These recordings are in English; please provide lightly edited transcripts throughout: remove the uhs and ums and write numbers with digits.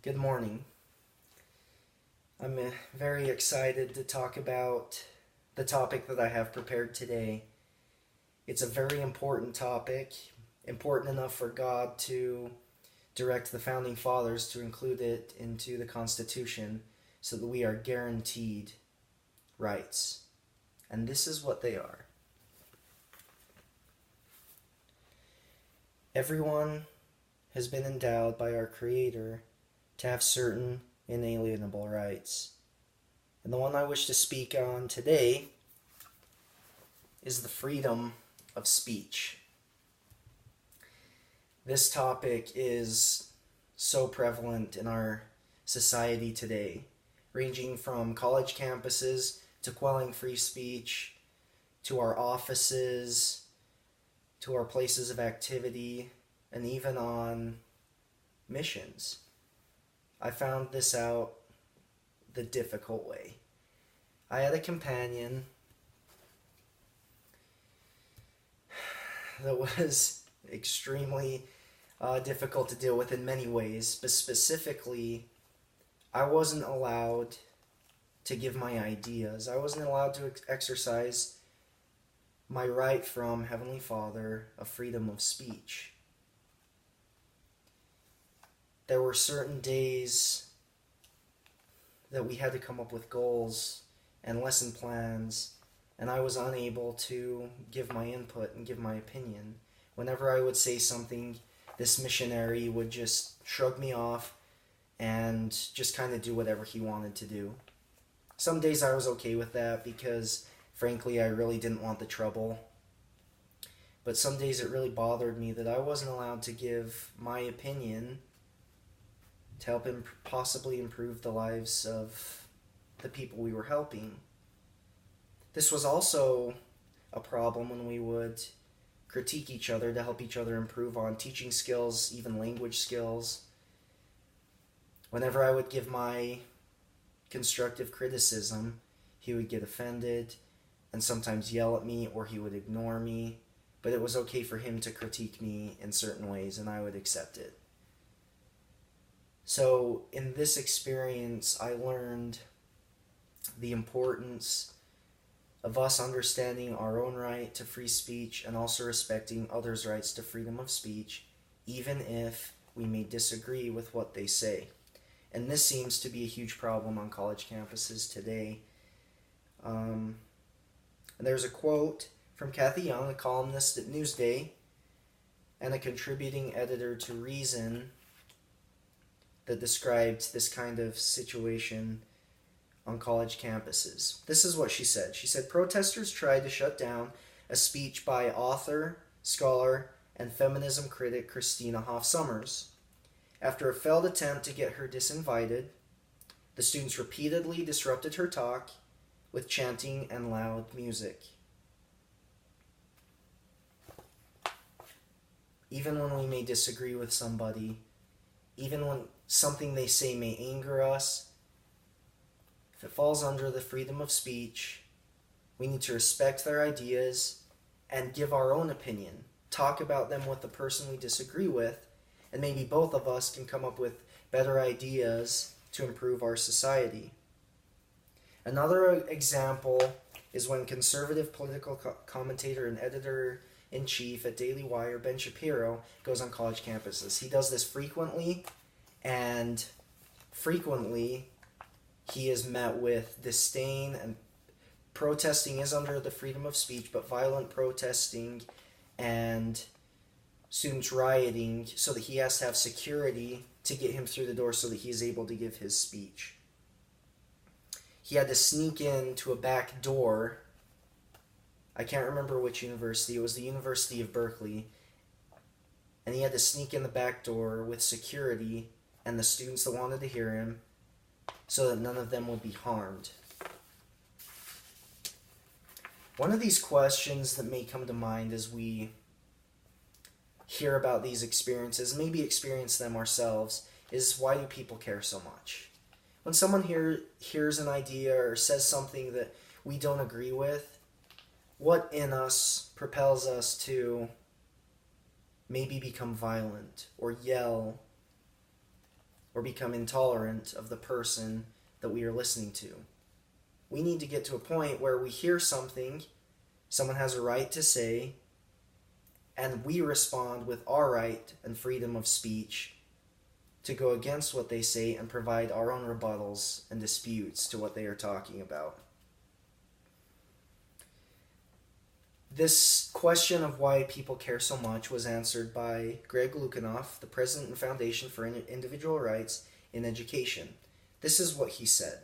Good morning. I'm very excited to talk about the topic that I have prepared today. It's a very important topic, important enough for God to direct the founding fathers to include it into the Constitution so that we are guaranteed rights. And this is what they are. Everyone has been endowed by our Creator to have certain inalienable rights. And the one I wish to speak on today is the freedom of speech. This topic is so prevalent in our society today, ranging from college campuses to quelling free speech, to our offices, to our places of activity, and even on missions. I found this out the difficult way. I had a companion that was extremely difficult to deal with in many ways, but specifically, I wasn't allowed to give my ideas. I wasn't allowed to exercise my right from Heavenly Father of freedom of speech. There were certain days that we had to come up with goals and lesson plans, and I was unable to give my input and give my opinion. Whenever I would say something, this missionary would just shrug me off and just kind of do whatever he wanted to do. Some days I was okay with that because, frankly, I really didn't want the trouble. But some days it really bothered me that I wasn't allowed to give my opinion to help possibly improve the lives of the people we were helping. This was also a problem when we would critique each other to help each other improve on teaching skills, even language skills. Whenever I would give my constructive criticism, he would get offended and sometimes yell at me, or he would ignore me, but it was okay for him to critique me in certain ways and I would accept it. So in this experience, I learned the importance of us understanding our own right to free speech and also respecting others' rights to freedom of speech, even if we may disagree with what they say. And this seems to be a huge problem on college campuses today. And there's a quote from Kathy Young, a columnist at Newsday and a contributing editor to Reason, that described this kind of situation on college campuses. This is what she said. She said, protesters tried to shut down a speech by author, scholar, and feminism critic Christina Hoff Sommers. After a failed attempt to get her disinvited, the students repeatedly disrupted her talk with chanting and loud music. Even when we may disagree with somebody, even when something they say may anger us, if it falls under the freedom of speech, we need to respect their ideas and give our own opinion. Talk about them with the person we disagree with, and maybe both of us can come up with better ideas to improve our society. Another example is when conservative political commentator and editor-in-chief at Daily Wire, Ben Shapiro, goes on college campuses. He does this frequently, and frequently he is met with disdain, and protesting is under the freedom of speech, but violent protesting and students rioting, so that he has to have security to get him through the door so that he is able to give his speech. He had to sneak in to a back door. I can't remember which university. It was the University of Berkeley. And he had to sneak in the back door with security and the students that wanted to hear him so that none of them would be harmed. One of these questions that may come to mind as we hear about these experiences, maybe experience them ourselves, is why do people care so much? When someone hears an idea or says something that we don't agree with, what in us propels us to maybe become violent or yell or become intolerant of the person that we are listening to. We need to get to a point where we hear something someone has a right to say, and we respond with our right and freedom of speech to go against what they say and provide our own rebuttals and disputes to what they are talking about. This question of why people care so much was answered by Greg Lukianoff, the president and Foundation for Individual Rights in Education. This is what he said.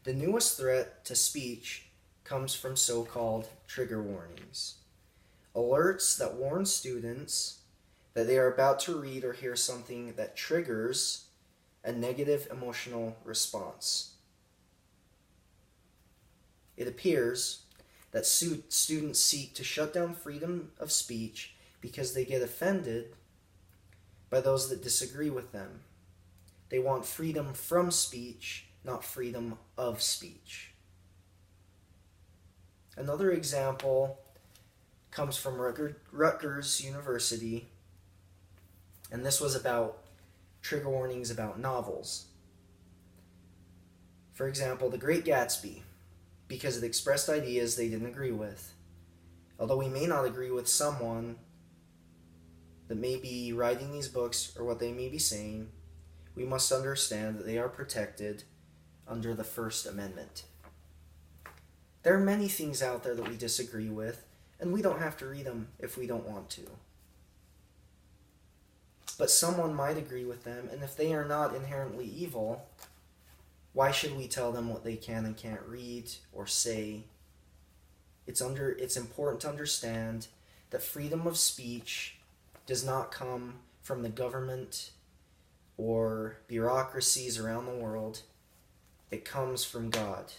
The newest threat to speech comes from so-called trigger warnings. Alerts that warn students that they are about to read or hear something that triggers a negative emotional response. It appears that students seek to shut down freedom of speech because they get offended by those that disagree with them. They want freedom from speech, not freedom of speech. Another example comes from Rutgers University, and this was about trigger warnings about novels. For example, The Great Gatsby, because it expressed ideas they didn't agree with. Although we may not agree with someone that may be writing these books or what they may be saying, we must understand that they are protected under the First Amendment. There are many things out there that we disagree with, and we don't have to read them if we don't want to. But someone might agree with them, and if they are not inherently evil, why should we tell them what they can and can't read or say? It's important to understand that freedom of speech does not come from the government or bureaucracies around the world. It comes from God.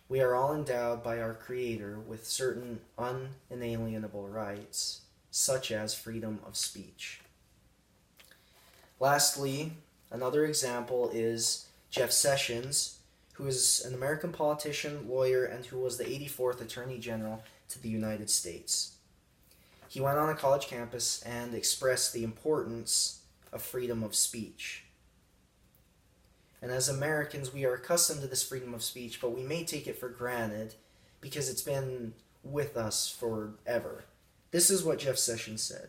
We are all endowed by our Creator with certain unalienable rights, such as freedom of speech. Lastly, another example is Jeff Sessions, who is an American politician, lawyer, and who was the 84th Attorney General to the United States. He went on a college campus and expressed the importance of freedom of speech. And as Americans, we are accustomed to this freedom of speech, but we may take it for granted because it's been with us forever. This is what Jeff Sessions said.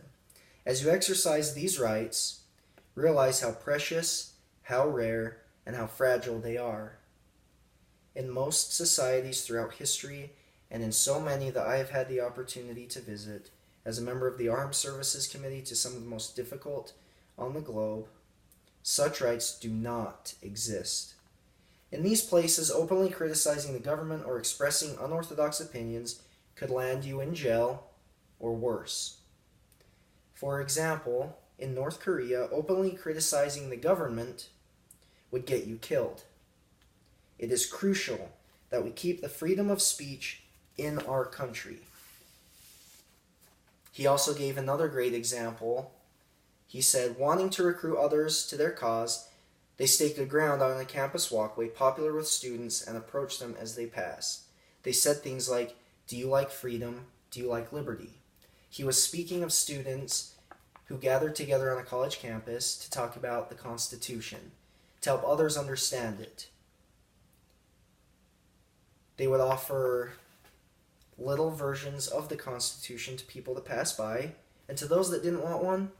As you exercise these rights, realize how precious, how rare, and how fragile they are. In most societies throughout history, and in so many that I have had the opportunity to visit, as a member of the Armed Services Committee to some of the most difficult on the globe, such rights do not exist. In these places, openly criticizing the government or expressing unorthodox opinions could land you in jail or worse. For example, in North Korea, openly criticizing the government would get you killed. It is crucial that we keep the freedom of speech in our country. He also gave another great example. He said, wanting to recruit others to their cause, they staked a ground on a campus walkway popular with students and approached them as they passed. They said things like, "Do you like freedom? Do you like liberty?" He was speaking of students who gathered together on a college campus to talk about the Constitution, to help others understand it. They would offer little versions of the Constitution to people that passed by, and to those that didn't want one,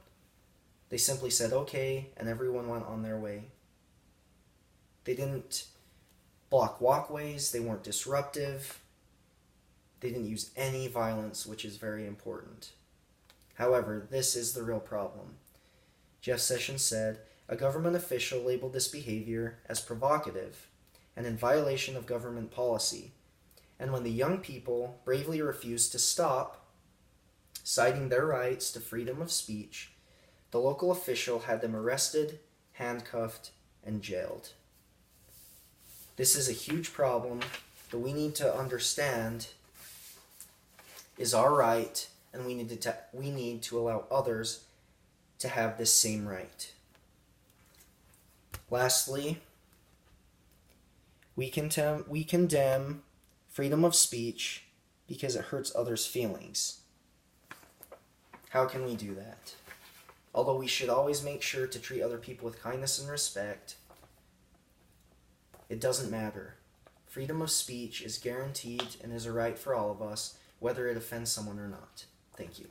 they simply said okay, and everyone went on their way. They didn't block walkways, they weren't disruptive, they didn't use any violence, which is very important. However, this is the real problem. Jeff Sessions said, a government official labeled this behavior as provocative and in violation of government policy. And when the young people bravely refused to stop, citing their rights to freedom of speech, the local official had them arrested, handcuffed, and jailed. This is a huge problem that we need to understand is our right, and we need to allow others to have this same right. Lastly, we condemn freedom of speech because it hurts others' feelings. How can we do that? Although we should always make sure to treat other people with kindness and respect, it doesn't matter. Freedom of speech is guaranteed and is a right for all of us, whether it offends someone or not. Thank you.